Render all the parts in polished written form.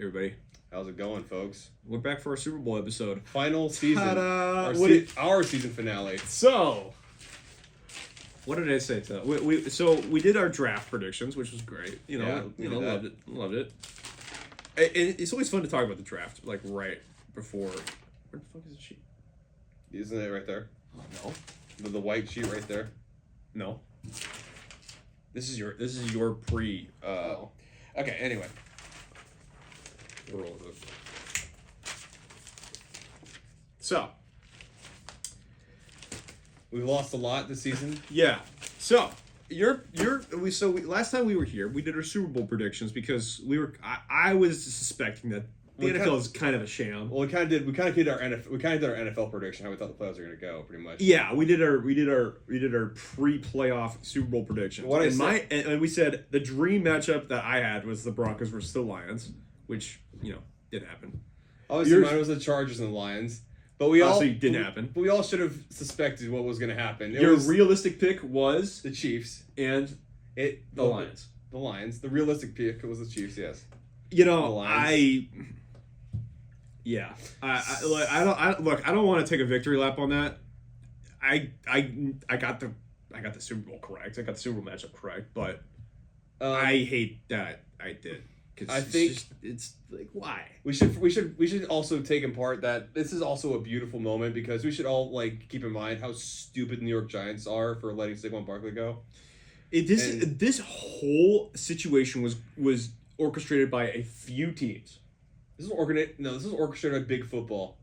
everybody. How's it going, folks? We're back for our Super Bowl episode. Final season. Ta-da! Our season finale. So, what did I say to that? We did our draft predictions, which was great. Loved it. And it's always fun to talk about the draft, like right before. Where the fuck is the sheet? Isn't it right there? No. The white sheet right there. No. This is your pre. Okay. Anyway. We'll roll with it. So. We've lost a lot this season. Yeah. So last time we were here, we did our Super Bowl predictions because I was suspecting that the NFL is kind of a sham. Well, we kind of did our NFL prediction, how we thought the playoffs were going to go, pretty much. Yeah, we did our pre-playoff Super Bowl predictions. And we said the dream matchup that I had was the Broncos versus the Lions, which didn't happen. Obviously, mine was the Chargers and the Lions, but didn't happen. But we all should have suspected what was going to happen. Your realistic pick was the Chiefs and the Lions. The Lions. The realistic pick was the Chiefs. Yes. I don't want to take a victory lap on that. I got the Super Bowl correct. I got the Super Bowl matchup correct, but I hate that I did. I think it's like, why? We should also take in part that this is also a beautiful moment because we should all keep in mind how stupid the New York Giants are for letting Saquon Barkley go. This whole situation was orchestrated by a few teams. This is orchestrated by Big Football.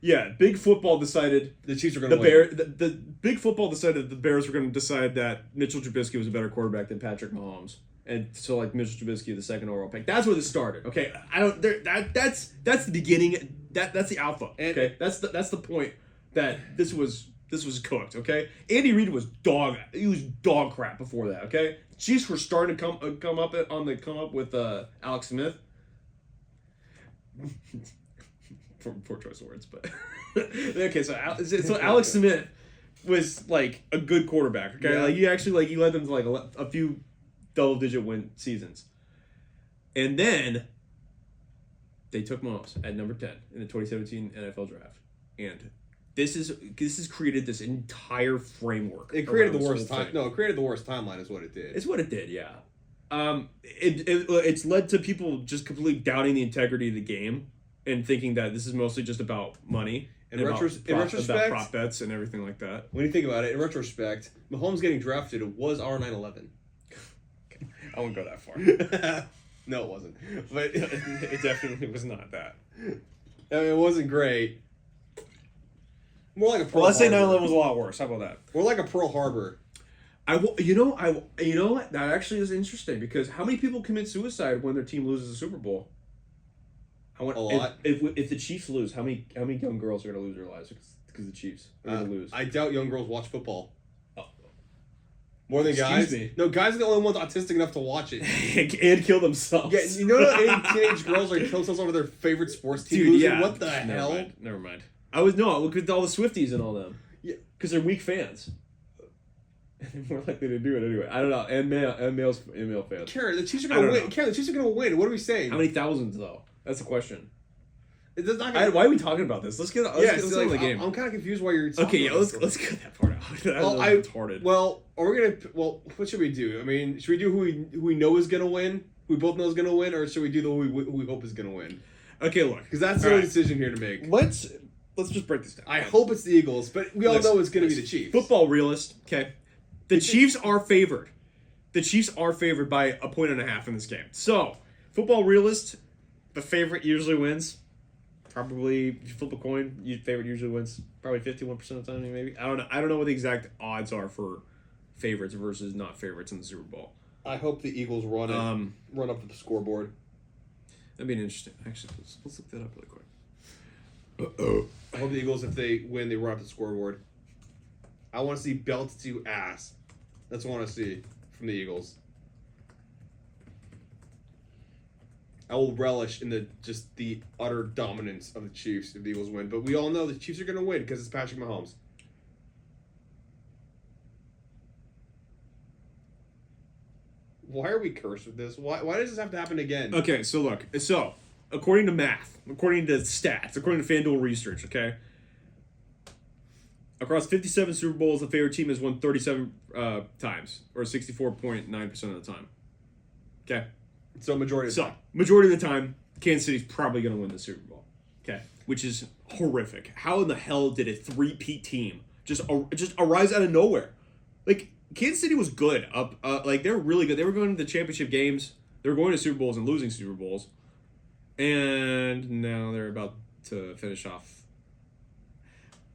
Yeah, Big Football decided the Chiefs were going to win. The Big Football decided the Bears were going to decide that Mitchell Trubisky was a better quarterback than Patrick Mahomes, and so Mitchell Trubisky the second overall pick. That's where this started. Okay, that's the beginning. That's the alpha. Okay, that's the point that this was cooked. Okay, Andy Reid was dog crap before that. Okay, Chiefs were starting to come up with Alex Smith. Poor choice of words, but okay. So Alex Smith was a good quarterback. Okay, yeah. You led them to a few double-digit win seasons, and then they took Mahomes at number 10 in the 2017 NFL draft, and this has created this entire framework. It created the worst time. No, it created the worst timeline. Is what it did. It's what it did. Yeah. It's led to people just completely doubting the integrity of the game and thinking that this is mostly just about money and about prop bets and everything like that. When you think about it, in retrospect, Mahomes getting drafted was our 9/11. I won't go that far. No, it wasn't. But it definitely was not that. I mean, it wasn't great. More like a Pearl Harbor. Let's say 9/11 was a lot worse. How about that? Or like a Pearl Harbor. That actually is interesting because how many people commit suicide when their team loses a Super Bowl? A lot. If the Chiefs lose, how many young girls are going to lose their lives because the Chiefs are going to lose? I doubt young girls watch football. More than guys? Me. No, guys are the only ones autistic enough to watch it. and kill themselves. Yeah, you know that any teenage girls are kill themselves over their favorite sports team? Dude, yeah. What the hell? Never mind. Look at all the Swifties and all them. Yeah. Because they're weak fans. They're more likely to do it anyway. I don't know. And male fans. Karen, the Chiefs are going to win. Karen, the Chiefs are going to win. What are we saying? How many thousands, though? That's the question. Why are we talking about this? Let's get on the game. I'm kind of confused why you're talking about this. Let's get that part out. Retarded. Well, what should we do? I mean, should we do who we know is going to win? Who we both know is going to win? Or should we do who we hope is going to win? Okay, look. Because that's the only decision here to make. Let's just break this down. I hope it's the Eagles, but we all know it's going to be the Chiefs. Football realist, okay? The Chiefs are favored. The Chiefs are favored by 1.5 points in this game. So, football realist, the favorite usually wins. Probably, if you flip a coin, your favorite usually wins. Probably 51% of the time, maybe. I don't know what the exact odds are for favorites versus not favorites in the Super Bowl. I hope the Eagles run up to the scoreboard. That'd be interesting. Actually, let's look that up really quick. I hope the Eagles, if they win, they run up the scoreboard. I want to see belts to ass. That's what I want to see from the Eagles. I will relish in the utter dominance of the Chiefs if the Eagles win. But we all know the Chiefs are going to win because it's Patrick Mahomes. Why are we cursed with this? Why does this have to happen again? Okay, so look. So, according to math, according to stats, according to FanDuel research, okay? Across 57 Super Bowls, the favorite team has won 37 times, or 64.9% of the time. Okay? So majority of the time. Majority of the time, Kansas City's probably going to win the Super Bowl. Okay? Which is horrific. How in the hell did a three-peat team just arise out of nowhere? Like, Kansas City was good. Like, they were really good. They were going to the championship games. They were going to Super Bowls and losing Super Bowls. And now they're about to finish off.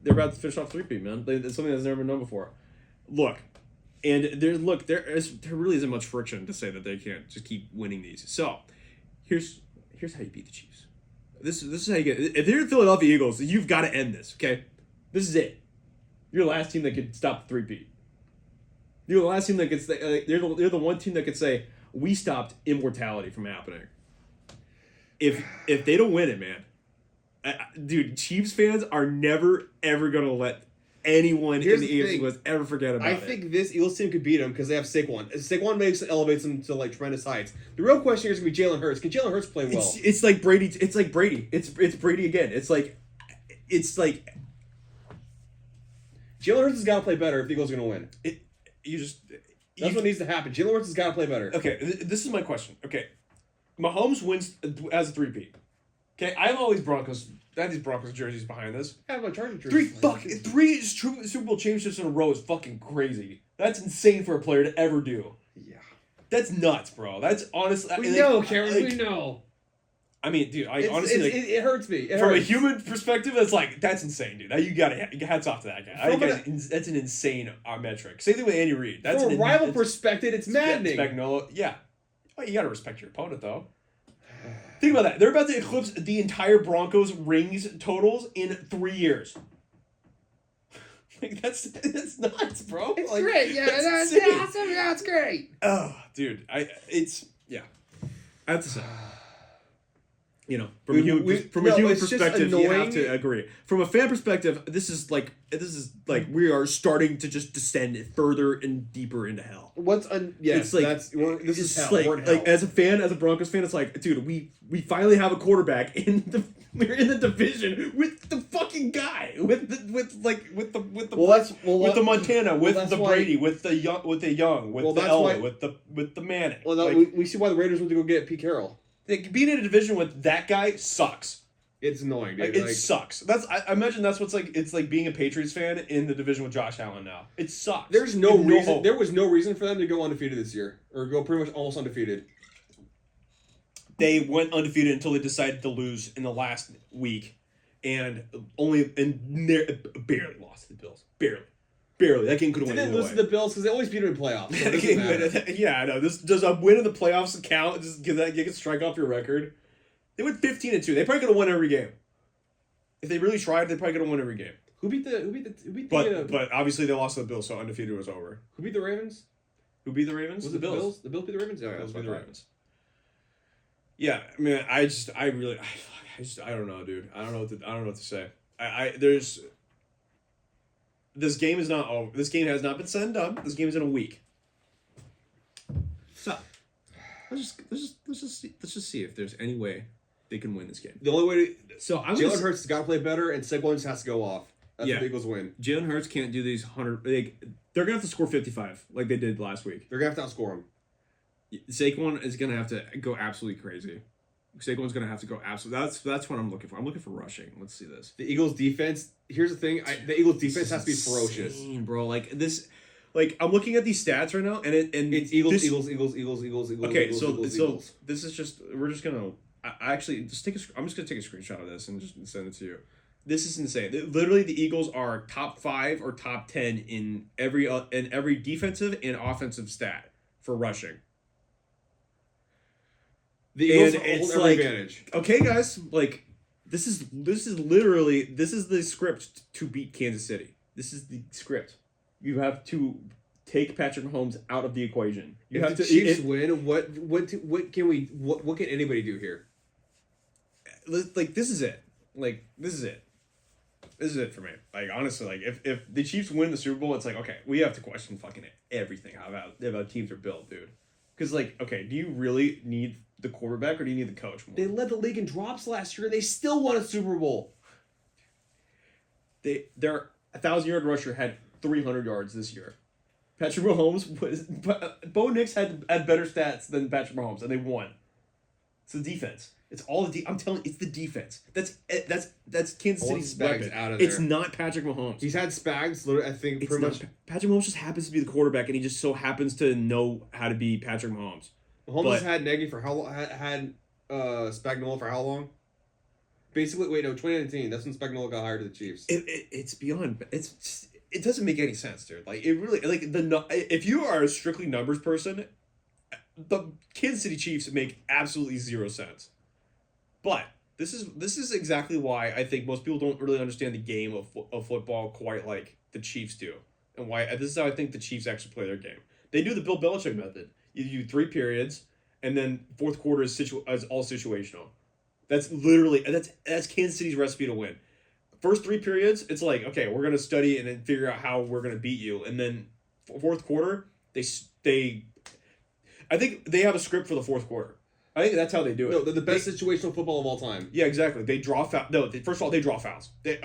They're about to finish off three-peat, man. It's something that's never been done before. There really isn't much friction to say that they can't just keep winning these. So, here's how you beat the Chiefs. This is how you get. If you're the Philadelphia Eagles, you've got to end this. Okay, this is it. You're the last team that could stop the three-peat. You're the last team that could say. You're the one team that could say we stopped immortality from happening. If they don't win it, man. Dude, Chiefs fans are never, ever going to let anyone in the AFC West ever forget about it. I think this Eagles team could beat them because they have Saquon. Saquon elevates them to like tremendous heights. The real question here is going to be Jalen Hurts. Can Jalen Hurts play well? It's like Brady. It's like Brady. It's Brady again. It's like Jalen Hurts has got to play better if the Eagles are going to win. That's what needs to happen. Jalen Hurts has got to play better. Okay, this is my question. Okay, Mahomes wins as a three-peat. Okay, I have all these Broncos. I have these Broncos jerseys behind this. I have my Chargers jersey. Three Super Bowl championships in a row is fucking crazy. That's insane for a player to ever do. Yeah, that's nuts, bro. That's honestly. We know, Cameron. We know. I mean, dude, honestly, it hurts me. From a human perspective, that's insane, dude. You gotta hats off to that guy. That's an insane metric. Same thing with Andy Reid. From a rival perspective, it's maddening. Yeah. Oh, you gotta respect your opponent, though. Think about that. They're about to eclipse the entire Broncos rings totals in 3 years. Like that's nuts, bro. It's great. Yeah, that's awesome. Yeah, it's great. Oh, dude, I have to say. From a human perspective, you have to agree. From a fan perspective, this is like we are starting to just descend further and deeper into hell. This is hell. Like, as a Broncos fan, it's like, dude, we finally have a quarterback we're in the division with the fucking guy with the Montana, with the Brady, with the Young, with the Elway, with the Manning. Well, we see why the Raiders went to go get Pete Carroll. Being in a division with that guy sucks. It's annoying, dude. It sucks. I imagine that's what's like. It's like being a Patriots fan in the division with Josh Allen now. It sucks. There was no reason for them to go undefeated this year, or go pretty much almost undefeated. They went undefeated until they decided to lose in the last week, and barely lost to the Bills. Barely. That game could have went either way. Didn't lose to the Bills because they always beat them in playoffs. So yeah, I know. Does a win in the playoffs count? Just give that you can strike off your record. They went 15-2. They probably could have won every game. If they really tried, they probably could have won every game. Who beat the? But obviously they lost to the Bills, so undefeated was over. Who beat the Ravens? Who beat the Ravens? Was the Bills? The Bills beat the Ravens. Yeah, Bills beat the Ravens. Yeah, I mean, I don't know, dude. I don't know what to say. This game is not over. This game has not been said and done. This game is in a week. So let's just see if there's any way they can win this game. The only way Jalen Hurts has got to play better, and Saquon just has to go off. That's what the Eagles win. Jalen Hurts can't do these 100. They're gonna have to score 55 like they did last week. They're gonna have to outscore him. Saquon is gonna have to go absolutely crazy. Saquon's gonna have to go absolutely. That's what I'm looking for. I'm looking for rushing. Let's see this. The Eagles defense. Here's the thing. The Eagles defense has to be ferocious, bro. Like this. Like I'm looking at these stats right now, and it's Eagles. Okay, so this is just we're just gonna. I'm just gonna take a screenshot of this and just send it to you. This is insane. Literally, the Eagles are top 5 or top 10 in every defensive and offensive stat for rushing. The Eagles hold every advantage. Okay, guys, like this is the script to beat Kansas City. This is the script. You have to take Patrick Mahomes out of the equation. If the Chiefs win, what can anybody do here? Like this is it. Like this is it. This is it for me. Like honestly, like if the Chiefs win the Super Bowl, it's like okay, we have to question fucking everything about teams are built, dude. Because, like, okay, do you really need the quarterback or do you need the coach more? They led the league in drops last year. They still won a Super Bowl. Their 1,000-yard rusher had 300 yards this year. Patrick Mahomes was... Bo Nix had better stats than Patrick Mahomes, and they won. It's the defense. It's all the I'm telling you, it's the defense. That's Kansas City's weapon. Out of there. It's not Patrick Mahomes. He's had Spags, literally, I think, It's pretty not, much. Patrick Mahomes just happens to be the quarterback, and he just so happens to know how to be Patrick Mahomes. Mahomes has had Nagy for how long? Had Spagnuolo for how long? Basically, 2019. That's when Spagnuolo got hired to the Chiefs. It's beyond. It doesn't make any sense, dude. Like, it really, like, if you are a strictly numbers person, the Kansas City Chiefs make absolutely zero sense. But this is exactly why I think most people don't really understand the game of football quite like the Chiefs do, and why this is how I think the Chiefs actually play their game. They do the Bill Belichick method. You do 3 periods, and then fourth quarter is all situational. That's literally that's Kansas City's recipe to win. First 3 periods, it's like, okay, we're gonna study and then figure out how we're gonna beat you, and then fourth quarter, I think they have a script for the fourth quarter. I think that's how they do it. No, they're the best situational football of all time. Yeah, exactly. They draw fouls. No, first of all, they draw fouls. I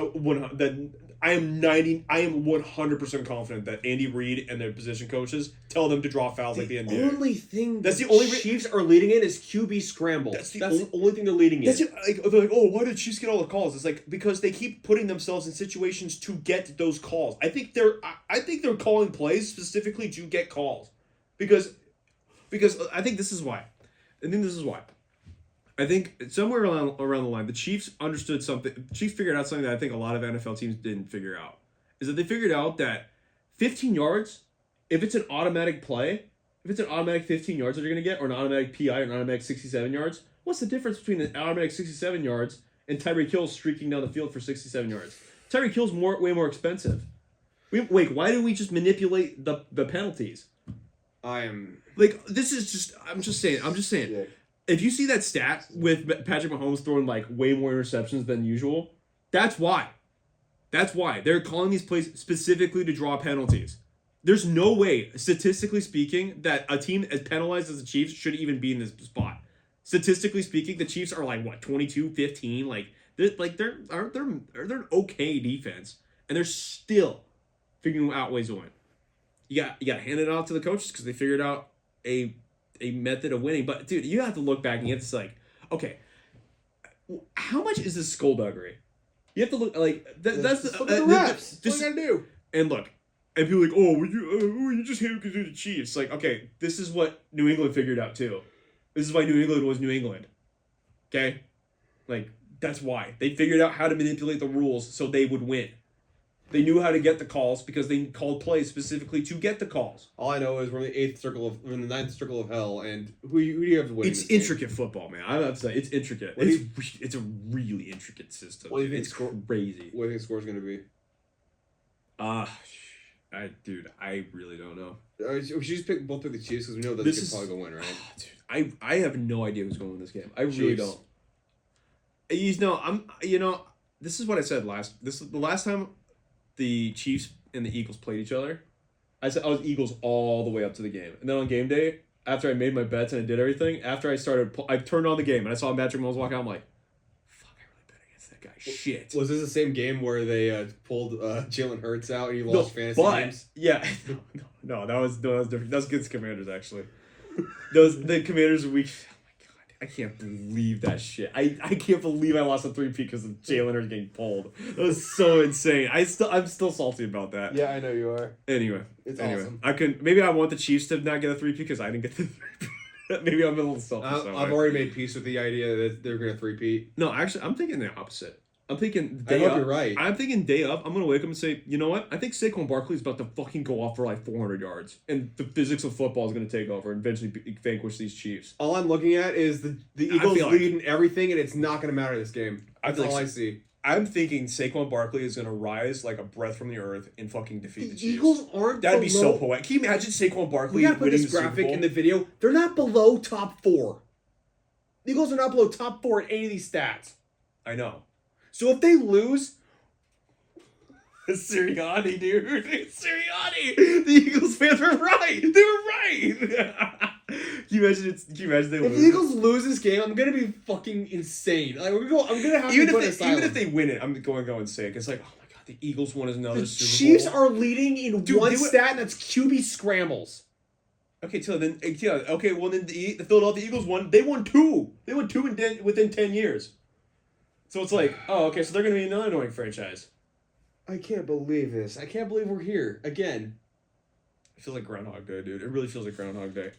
am 100% confident that Andy Reid and their position coaches tell them to draw fouls like the NBA. The only thing That's the only Chiefs are leading in is QB scramble. That's the only thing they're leading in. They're like, oh, why did Chiefs get all the calls? It's like because they keep putting themselves in situations to get those calls. I think they're calling plays specifically to get calls, because I think this is why. I think somewhere around the line, the Chiefs understood something. Chiefs figured out something that I think a lot of NFL teams didn't figure out. Is that they figured out that 15 yards, if it's an automatic play, if it's an automatic 15 yards that you're going to get, or an automatic PI, or an automatic 67 yards, what's the difference between an automatic 67 yards and Tyreek Hill streaking down the field for 67 yards? Tyreek Hill's way more expensive. Wait, why do we just manipulate the penalties? Like, this is just... I'm just saying. Yeah. If you see that stat with Patrick Mahomes throwing, like, way more interceptions than usual, that's why. They're calling these plays specifically to draw penalties. There's no way, statistically speaking, that a team as penalized as the Chiefs should even be in this spot. Statistically speaking, the Chiefs are, like, what, 22-15? They're an okay defense, and they're still figuring out ways to win. You got to hand it off to the coaches because they figured out a method of winning. But, dude, you have to look back and it's like, okay, how much is this skullduggery? You have to look, like, that's the refs. That's what you got to do. And look, and people are like, oh, you just hate it because you're the Chiefs. Like, okay, this is what New England figured out, too. This is why New England was New England. Okay? Like, that's why. They figured out how to manipulate the rules so they would win. They knew how to get the calls because they called plays specifically to get the calls. All I know is we're in the ninth circle of hell, and who do you have to win? It's intricate football, man. I'm about to say it's intricate. It's a really intricate system. What do you think? It's crazy. What do you think the score's going to be? I really don't know. We should just both pick the Chiefs because we know that they could probably go win, right? Dude, I have no idea who's going to win this game. I really don't. This is what I said the last time the Chiefs and the Eagles played each other. I said I was Eagles all the way up to the game, and then on game day, after I made my bets and I did everything, after I turned on the game and I saw Patrick Mahomes walk out, I'm like, fuck, I really bet against that guy. Shit. Was this the same game where they pulled Jalen Hurts out and he lost fantasy games? Yeah, no, that was different. That was against the Commanders actually. The Commanders were weak. I can't believe that shit. I can't believe I lost a 3-peat because of Jalen Hurts getting pulled. That was so insane. I'm still salty about that. Yeah, I know you are. Anyway, awesome. Maybe I want the Chiefs to not get a 3-peat because I didn't get the 3-peat. Maybe I'm a little selfish. I've already made peace with the idea that they're going to 3-peat. No, actually, I'm thinking the opposite. I'm thinking I hope you're right. I'm thinking day up. I'm going to wake up and say, you know what? I think Saquon Barkley is about to fucking go off for like 400 yards. And the physics of football is going to take over and eventually vanquish these Chiefs. All I'm looking at is the Eagles leading everything, and it's not going to matter this game. That's all I see. I'm thinking Saquon Barkley is going to rise like a breath from the earth and fucking defeat the Chiefs. Eagles aren't That'd be so poetic. Can you imagine Saquon Barkley winning the Super Bowl? We got to put this graphic in the video. They're not below top 4. The Eagles are not below top 4 in any of these stats. I know. So if they lose... Sirianni, dude. Sirianni! The Eagles fans were right. They were right. you imagine they If lose? the Eagles lose this game, I'm gonna be fucking insane. Like I'm gonna have to go to asylum. Even if they win it, I'm going to go insane. It's like, oh my god, the Eagles won another the Super Chiefs Bowl. are leading in one stat, and that's QB scrambles. Okay, so then okay, well then the Philadelphia Eagles won. They won 2. They won 2 within 10 years. So it's like, oh, okay, so they're going to be another annoying franchise. I can't believe this. I can't believe we're here again. It feels like Groundhog Day, dude. It really feels like Groundhog Day.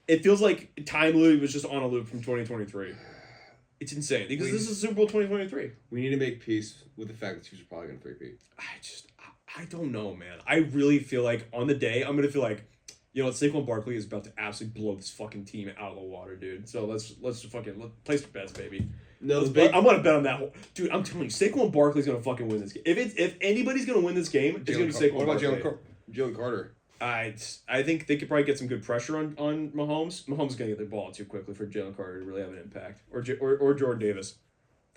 It feels like time literally was just on a loop from 2023. It's insane because this is Super Bowl 2023. We need to make peace with the fact that Chiefs are probably going to 3-peat. I don't know, man. I really feel like on the day I'm gonna feel like, you know, Saquon Barkley is about to absolutely blow this fucking team out of the water, dude. So let's place your bets, baby. No, I'm gonna bet on that whole dude. I'm telling you, Saquon Barkley's gonna fucking win this game. If anybody's gonna win this game, it's gonna be Saquon. What about Barkley. Jalen Carter? I think they could probably get some good pressure on Mahomes. Mahomes is gonna get the ball too quickly for Jalen Carter to really have an impact, or Jordan Davis.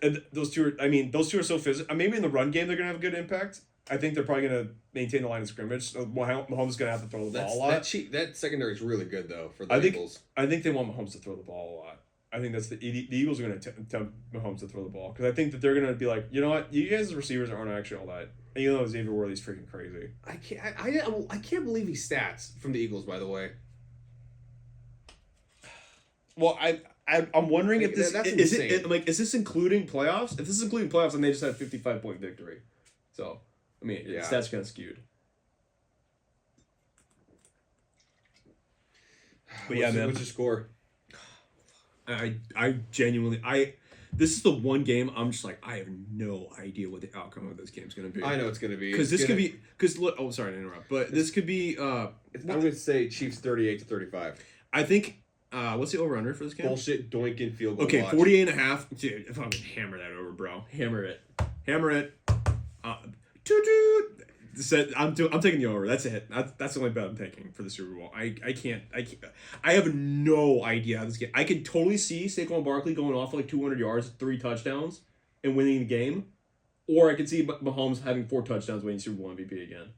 And those two are so physical. Maybe in the run game they're gonna have a good impact. I think they're probably going to maintain the line of scrimmage. So Mahomes is going to have to throw the ball a lot. That secondary is really good, though, for the Eagles. I think they want Mahomes to throw the ball a lot. I think that's the Eagles are going to attempt Mahomes to throw the ball. Because I think that they're going to be like, you know what? You guys, the receivers, aren't actually all that. And you know Xavier Worthy's freaking crazy. I can't believe these stats from the Eagles, by the way. Well, I'm wondering if this... Is this including playoffs? If this is including playoffs, then they just had a 55-point victory. So... I mean, yeah. Stats kind of skewed. But yeah, man. What's your score? I genuinely this is the one game I'm just like, I have no idea what the outcome of this game's gonna be. I know it's gonna be because this could be look. Oh, sorry to interrupt, but this could be. I'm gonna say Chiefs 38-35. I think. What's the over under for this game? Bullshit doinking field goal. Okay, 48.5. Dude, if I'm gonna hammer that over, bro, hammer it. I'm taking the over. That's it. That's the only bet I'm taking for the Super Bowl. I can't. I have no idea how this game. I could totally see Saquon Barkley going off for like 200 yards, 3 touchdowns, and winning the game, or I could see Mahomes having 4 touchdowns, winning Super Bowl MVP again.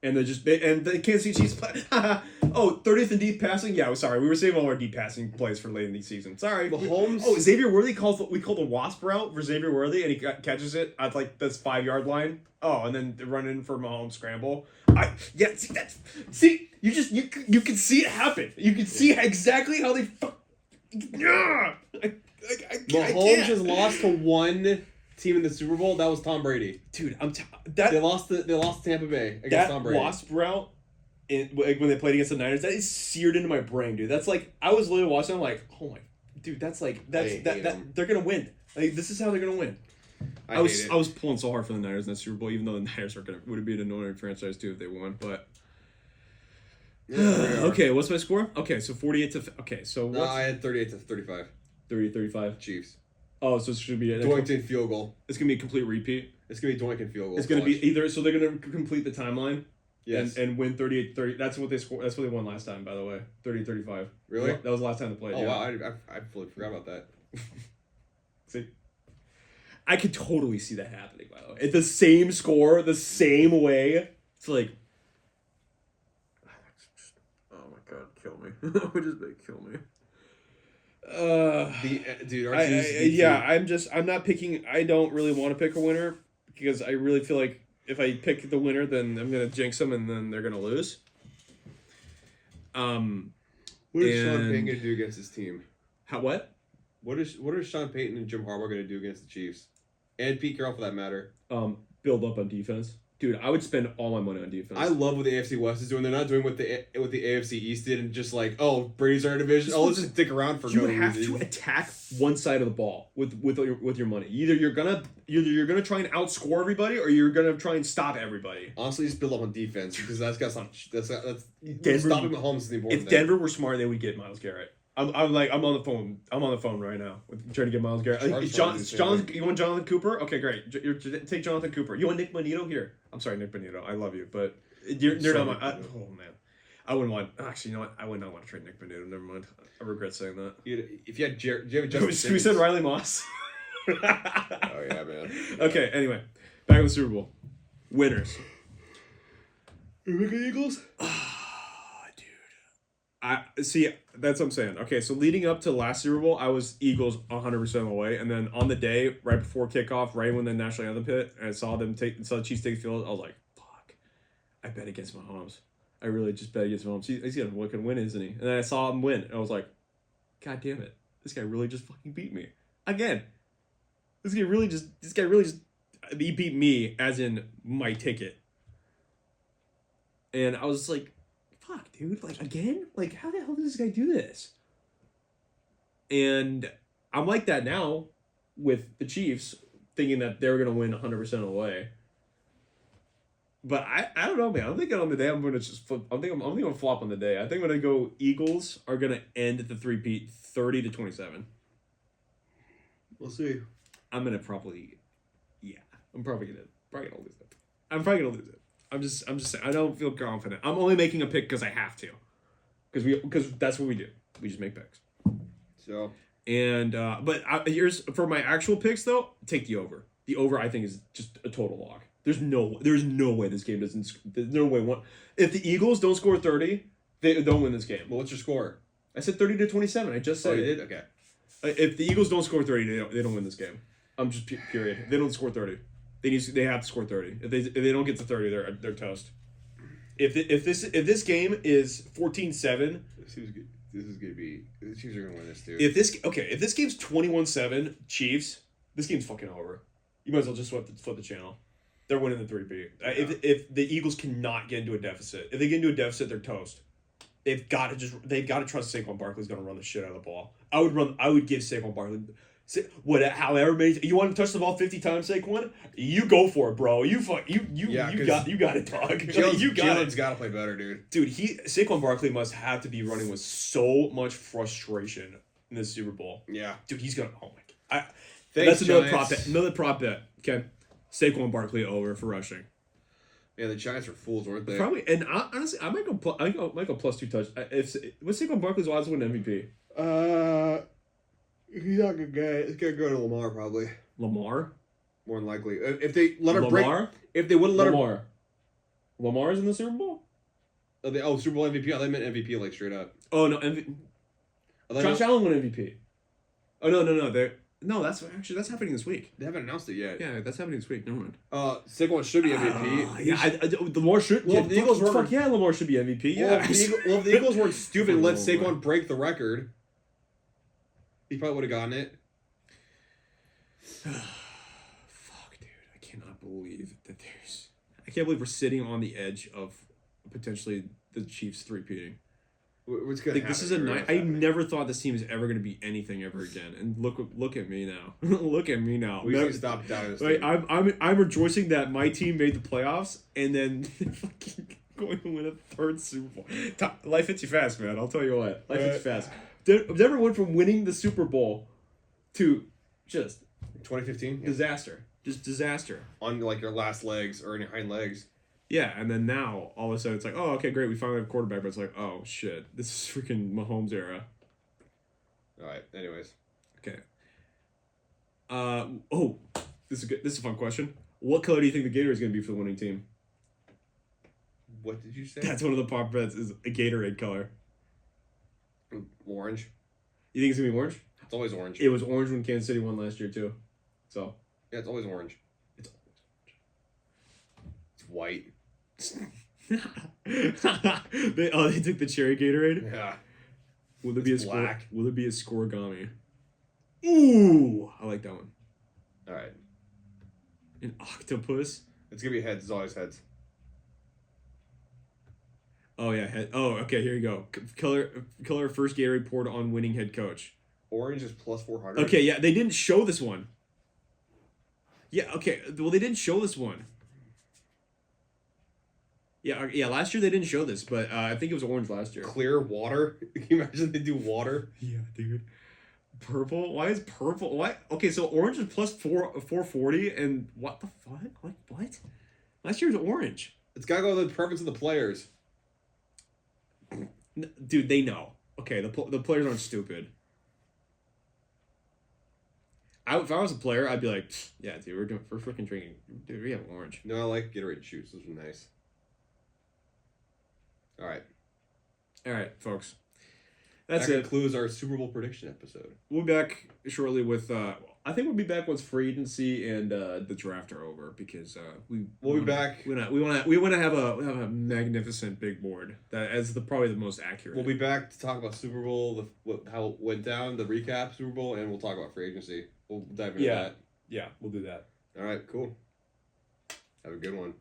And they Kansas City Chiefs play. 30th in deep passing. Yeah, sorry, we were saving all our deep passing plays for late in the season. Sorry, Mahomes. Xavier Worthy called the wasp route for Xavier Worthy, and he catches it at like this 5-yard line. Oh, and then they run in for Mahomes scramble. You can see it happen. You can see exactly how they. Mahomes has lost to one team in the Super Bowl. That was Tom Brady. Dude, they lost to Tampa Bay against Tom Brady. That wasp route, when they played against the Niners, that is seared into my brain, dude. That's like, I was literally watching. I'm like, oh my, dude, they're gonna win. Like, this is how they're gonna win. I was pulling so hard for the Niners in that Super Bowl, even though the Niners would be an annoying franchise too if they won. But okay, what's my score? Okay, so 48 to. Okay, so no, I had 38-35. 30-35 Chiefs. Oh, so it should be Doinkton field goal. It's gonna be a complete repeat. It's gonna be Doinkton field goal. It's gonna be either. So they're gonna complete the timeline. Yes. And win 38-30. That's what they scored. That's what they won last time, by the way. 30-35. Really? That was the last time they played. Oh, yeah. wow. I fully forgot about that. See? I could totally see that happening, by the way. It's the same score, the same way. It's like... Oh my god, kill me. Just kill me. Dude, I'm not picking... I don't really want to pick a winner, because I really feel like if I pick the winner, then I'm going to jinx them, and then they're going to lose. What is Sean Payton going to do against his team? What? What are Sean Payton and Jim Harbaugh going to do against the Chiefs? And Pete Carroll, for that matter. Build up on defense. Dude, I would spend all my money on defense. I love what the AFC West is doing. They're not doing what the AFC East did and just like, oh, Brady's our division. Let's just dick around for no reason. You have to attack one side of the ball with your money. Either you're gonna try and outscore everybody, or you're gonna try and stop everybody. Honestly, just build up on defense because that's stopping Mahomes is the important thing. If Denver were smart, they would get Myles Garrett. I'm on the phone. I'm on the phone right now trying to get Myles Garrett. You want Jonathan Cooper? Okay, great. Take Jonathan Cooper. You want Nick Bonito? Here. I'm sorry, Nick Bonito. I love you, but you're not my. Oh man, I wouldn't want. Actually, you know what? I would not want to trade Nick Bonito. Never mind. I regret saying that. If you had do you have Justin Simmons? We said Riley Moss. Oh yeah, man. Okay. Anyway, back to the Super Bowl. Winners. You pick the Eagles? I see. That's what I'm saying. Okay, so leading up to last Super Bowl, I was Eagles 100% of the way, and then on the day right before kickoff, right when the national anthem hit, and I saw the Chiefs take the field, I was like, "Fuck, I bet against Mahomes. I really just bet against Mahomes. He's gonna fucking win, isn't he?" And then I saw him win, and I was like, "God damn it, this guy really just fucking beat me again. This guy really just he beat me as in my ticket." And I was like, fuck, dude, like, again? Like, how the hell does this guy do this? And I'm like that now with the Chiefs, thinking that they're going to win 100% of the way. But I don't know, man. I'm thinking on the day I'm going to just flip. I'm thinking I'm going to flop on the day. I think I'm going to go Eagles are going to end at the 3-peat 30-27. We'll see. I'm going to probably, yeah, I'm probably going to lose it. I'm probably going to lose it. I'm just saying, I don't feel confident. I'm only making a pick because I have to. Because that's what we do. We just make picks. So. And, here's, for my actual picks though, take the over. The over I think is just a total lock. There's no way this game doesn't, there's no way if the Eagles don't score 30, they don't win this game. Well, what's your score? I said 30-27. I just said you it. did? Okay. If the Eagles don't score 30, they don't win this game. I'm just period. They don't score 30. They have to score 30. If they don't get to 30, they're toast. If this game is 14-7, this is gonna be the Chiefs are gonna win this too. If this game's 21-7 Chiefs, this game's fucking over. You might as well just flip the channel. They're winning the 3-peat. Yeah. If the Eagles cannot get into a deficit, if they get into a deficit, they're toast. They've got to trust Saquon Barkley's gonna run the shit out of the ball. I would give Saquon Barkley. However many you want to touch the ball 50 times, Saquon, you go for it, bro. You got it, dog. Jalen's got to play better, dude. Saquon Barkley must have to be running with so much frustration in this Super Bowl. Yeah, dude, he's gonna. Oh my god, that's another prop bet. Another prop bet. Okay, Saquon Barkley over for rushing. Yeah, the Giants are fools, weren't they? Probably, and honestly, I might go plus 2 touch. What's Saquon Barkley's odds to win MVP? He's not gonna get it. It's gonna go to Lamar probably. Lamar? More than likely. If they let her Lamar? break. If they wouldn't let her. Lamar's in the Super Bowl? Super Bowl MVP? I meant MVP like straight up. Oh no, Josh Allen won MVP. Oh no, that's happening this week. They haven't announced it yet. Yeah, that's happening this week. Never mind. Saquon should be MVP. Lamar should. Well, the Eagles fuck yeah, Lamar should be MVP. Yeah. Well, if the Eagles weren't stupid and let Saquon break the record, he probably would have gotten it. Fuck, dude. I cannot believe that I can't believe we're sitting on the edge of potentially the Chiefs 3-peating. What's gonna happen? This is I never thought this team is ever going to be anything ever again. And look at me now. Look at me now. We need to stop doubting this team. I'm rejoicing that my team made the playoffs and then fucking going to win a 3rd Super Bowl. Life hits you fast, man. I'll tell you what. Life hits you fast. Denver went from winning the Super Bowl to just 2015 disaster. Just disaster on like your last legs or in your hind legs. Yeah, and then now all of a sudden it's like, oh, okay, great, we finally have a quarterback, but it's like, oh shit, this is freaking Mahomes era. All right. Anyways. Okay. This is good. This is a fun question. What color do you think the Gatorade is going to be for the winning team? What did you say? That's one of the pop bets. Is a Gatorade color. Orange. You think it's gonna be orange? It's always orange. It was orange when Kansas City won last year too. So. Yeah, it's always orange. It's white. They took the cherry Gatorade. Yeah. Will there be a black? Will there be a scoregami? Ooh, I like that one. All right. An octopus. It's gonna be heads. It's always heads. Oh yeah, head. Oh, okay. Here you go. Color first Gatorade poured on winning head coach. Orange is plus 400. Okay, yeah, they didn't show this one. Yeah, okay. Well, they didn't show this one. Yeah. Last year they didn't show this, but I think it was orange last year. Clear water. Can you imagine they do water? Yeah, dude. Purple? Why is purple? What? Okay, so orange is plus 440, and what the fuck? What? Last year was orange. It's gotta go with the preference of the players. Dude, they know. Okay, the players aren't stupid. If I was a player, I'd be like, yeah, dude, we're freaking drinking. Dude, we have orange. No, I like Gatorade shoots. Those are nice. All right, folks. That's that it. concludes our Super Bowl prediction episode. We'll be back shortly with. I think we'll be back once free agency and the draft are over because We'll be back. We want to have a magnificent big board that as probably the most accurate. We'll be back to talk about Super Bowl, how it went down, the recap Super Bowl, and we'll talk about free agency. We'll dive into that. Yeah, we'll do that. All right, cool. Have a good one.